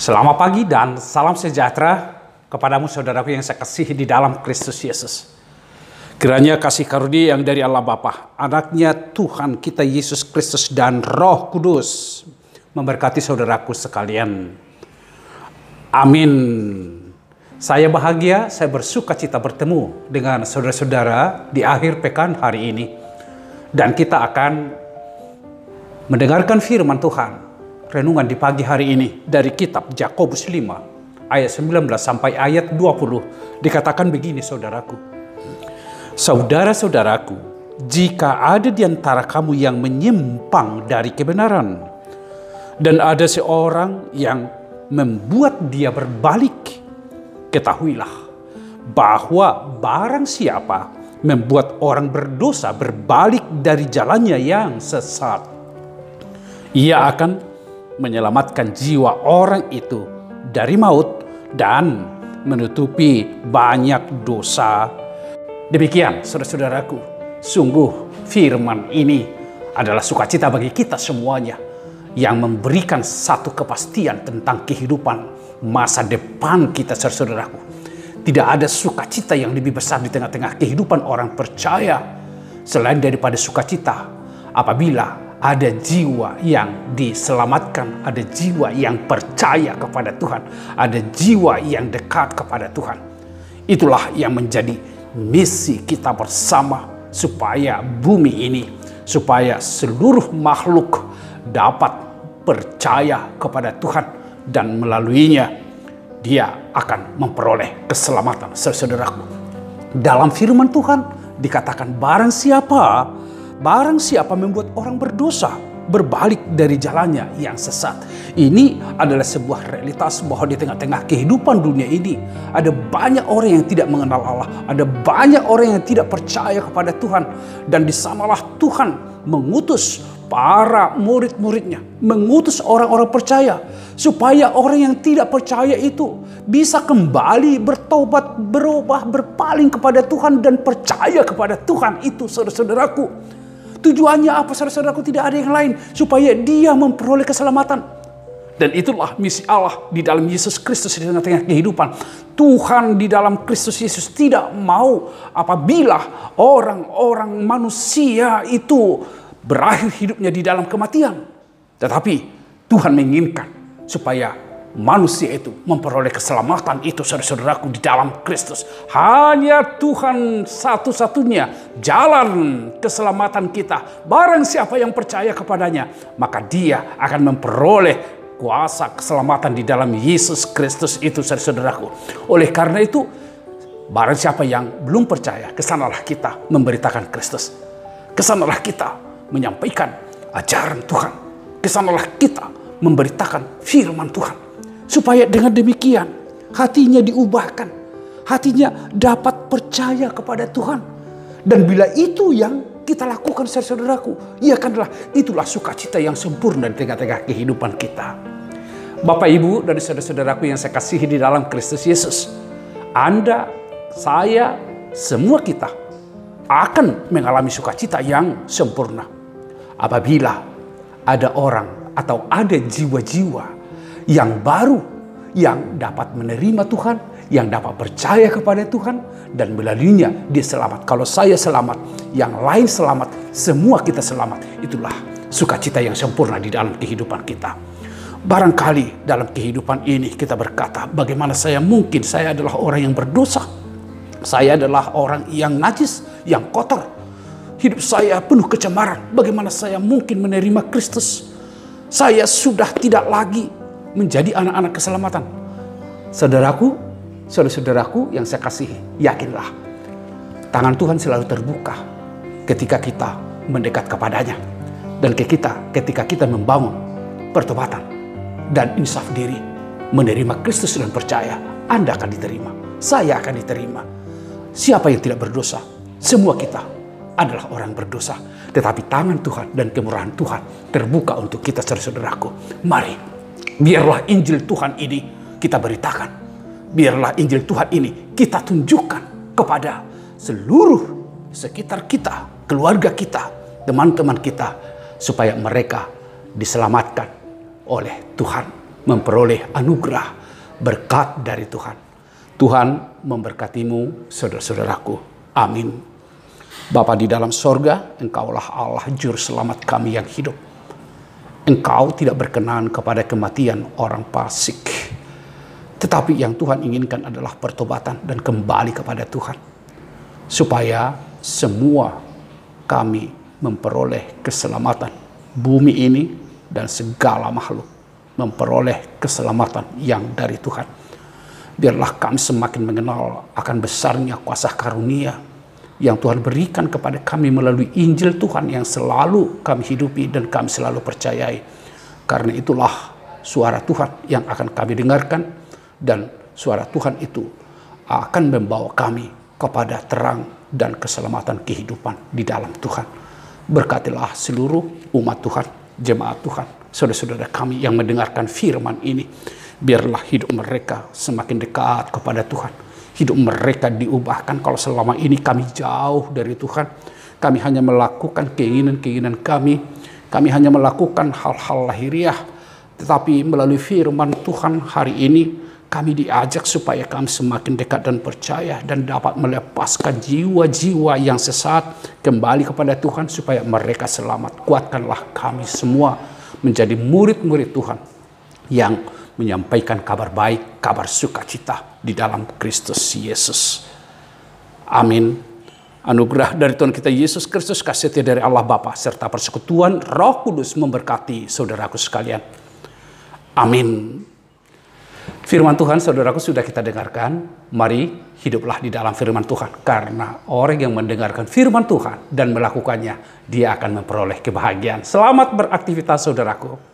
Selamat pagi dan salam sejahtera kepadamu saudaraku yang saya kasihi di dalam Kristus Yesus. Kiranya kasih karunia yang dari Allah Bapa, anaknya Tuhan kita Yesus Kristus dan Roh Kudus memberkati saudaraku sekalian. Amin. Saya bahagia, saya bersuka cita bertemu dengan saudara-saudara di akhir pekan hari ini. Dan kita akan mendengarkan firman Tuhan. Renungan di pagi hari ini dari kitab Yakobus 5 ayat 19 sampai ayat 20 dikatakan begini saudaraku. Saudara-saudaraku, jika ada di antara kamu yang menyimpang dari kebenaran dan ada seorang yang membuat dia berbalik, ketahuilah bahwa barang siapa membuat orang berdosa berbalik dari jalannya yang sesat, ia akan menyelamatkan jiwa orang itu dari maut dan menutupi banyak dosa. Demikian saudara-saudaraku, sungguh firman ini adalah sukacita bagi kita semuanya yang memberikan satu kepastian tentang kehidupan masa depan kita saudara-saudaraku. Tidak ada sukacita yang lebih besar di tengah-tengah kehidupan orang percaya selain daripada sukacita apabila ada jiwa yang diselamatkan, ada jiwa yang percaya kepada Tuhan, ada jiwa yang dekat kepada Tuhan. Itulah yang menjadi misi kita bersama supaya bumi ini, supaya seluruh makhluk dapat percaya kepada Tuhan dan melaluinya dia akan memperoleh keselamatan. Saudaraku, dalam firman Tuhan dikatakan barang siapa membuat orang berdosa berbalik dari jalannya yang sesat. Ini adalah sebuah realitas bahwa di tengah-tengah kehidupan dunia ini ada banyak orang yang tidak mengenal Allah, ada banyak orang yang tidak percaya kepada Tuhan, dan di sanalah Tuhan mengutus para murid-muridnya, mengutus orang-orang percaya supaya orang yang tidak percaya itu bisa kembali bertobat, berubah, berpaling kepada Tuhan dan percaya kepada Tuhan. Itu saudara-saudaraku. Tujuannya apa saudara-saudaraku? Tidak ada yang lain, supaya dia memperoleh keselamatan. Dan itulah misi Allah di dalam Yesus Kristus di tengah-tengah kehidupan. Tuhan di dalam Kristus Yesus tidak mau apabila orang-orang manusia itu berakhir hidupnya di dalam kematian. Tetapi Tuhan menginginkan supaya manusia itu memperoleh keselamatan itu saudara-saudaraku di dalam Kristus. Hanya Tuhan satu-satunya jalan keselamatan kita. Barang siapa yang percaya kepadanya, maka dia akan memperoleh kuasa keselamatan di dalam Yesus Kristus itu saudara-saudaraku. Oleh karena itu, barang siapa yang belum percaya, kesanalah kita memberitakan Kristus. Kesanalah kita menyampaikan ajaran Tuhan. Kesanalah kita memberitakan firman Tuhan. Supaya dengan demikian hatinya diubahkan. Hatinya dapat percaya kepada Tuhan. Dan bila itu yang kita lakukan saudaraku, itulah sukacita yang sempurna di tengah-tengah kehidupan kita. Bapak, Ibu, dan saudara-saudaraku yang saya kasihi di dalam Kristus Yesus, Anda, saya, semua kita akan mengalami sukacita yang sempurna apabila ada orang atau ada jiwa-jiwa yang baru, yang dapat menerima Tuhan, yang dapat percaya kepada Tuhan, dan melaluinya dia selamat. Kalau saya selamat, yang lain selamat, semua kita selamat. Itulah sukacita yang sempurna di dalam kehidupan kita. Barangkali dalam kehidupan ini kita berkata, bagaimana saya mungkin, saya adalah orang yang berdosa, saya adalah orang yang najis, yang kotor, hidup saya penuh kecemaran, bagaimana saya mungkin menerima Kristus? Saya sudah tidak lagi menjadi anak-anak keselamatan. Saudaraku, saudara-saudaraku yang saya kasihi, yakinlah tangan Tuhan selalu terbuka ketika kita mendekat kepadanya, dan ketika kita membangun pertobatan dan insaf diri, menerima Kristus dan percaya, Anda akan diterima, saya akan diterima. Siapa yang tidak berdosa? Semua kita adalah orang berdosa, tetapi tangan Tuhan dan kemurahan Tuhan terbuka untuk kita saudara-saudaraku. Mari, biarlah Injil Tuhan ini kita beritakan. Biarlah Injil Tuhan ini kita tunjukkan kepada seluruh sekitar kita, keluarga kita, teman-teman kita, supaya mereka diselamatkan oleh Tuhan. memperoleh anugerah berkat dari Tuhan. Tuhan memberkatimu, saudara-saudaraku. Amin. Bapa di dalam sorga, Engkaulah Allah juru selamat kami yang hidup. Engkau tidak berkenan kepada kematian orang fasik. Tetapi yang Tuhan inginkan adalah pertobatan dan kembali kepada Tuhan. Supaya semua kami memperoleh keselamatan. Bumi ini dan segala makhluk memperoleh keselamatan yang dari Tuhan. Biarlah kami semakin mengenal akan besarnya kuasa karunia yang Tuhan berikan kepada kami melalui Injil Tuhan yang selalu kami hidupi dan kami selalu percayai. Karena itulah suara Tuhan yang akan kami dengarkan, dan suara Tuhan itu akan membawa kami kepada terang dan keselamatan kehidupan di dalam Tuhan. Berkatilah seluruh umat Tuhan, jemaat Tuhan, saudara-saudara kami yang mendengarkan firman ini. Biarlah hidup mereka semakin dekat kepada Tuhan. Hidup mereka diubahkan. Kalau selama ini kami jauh dari Tuhan, kami hanya melakukan keinginan-keinginan kami hanya melakukan hal-hal lahiriah. Tetapi melalui firman Tuhan hari ini, kami diajak supaya kami semakin dekat dan percaya dan dapat melepaskan jiwa-jiwa yang sesat kembali kepada Tuhan supaya mereka selamat. Kuatkanlah kami semua menjadi murid-murid Tuhan yang menyampaikan kabar baik, kabar sukacita di dalam Kristus Yesus. Amin. Anugerah dari Tuhan kita Yesus Kristus, kasih setia dari Allah Bapa, serta persekutuan Roh Kudus memberkati saudaraku sekalian. Amin. Firman Tuhan, saudaraku, sudah kita dengarkan. Mari hiduplah di dalam firman Tuhan. Karena orang yang mendengarkan firman Tuhan dan melakukannya, dia akan memperoleh kebahagiaan. Selamat beraktivitas, saudaraku.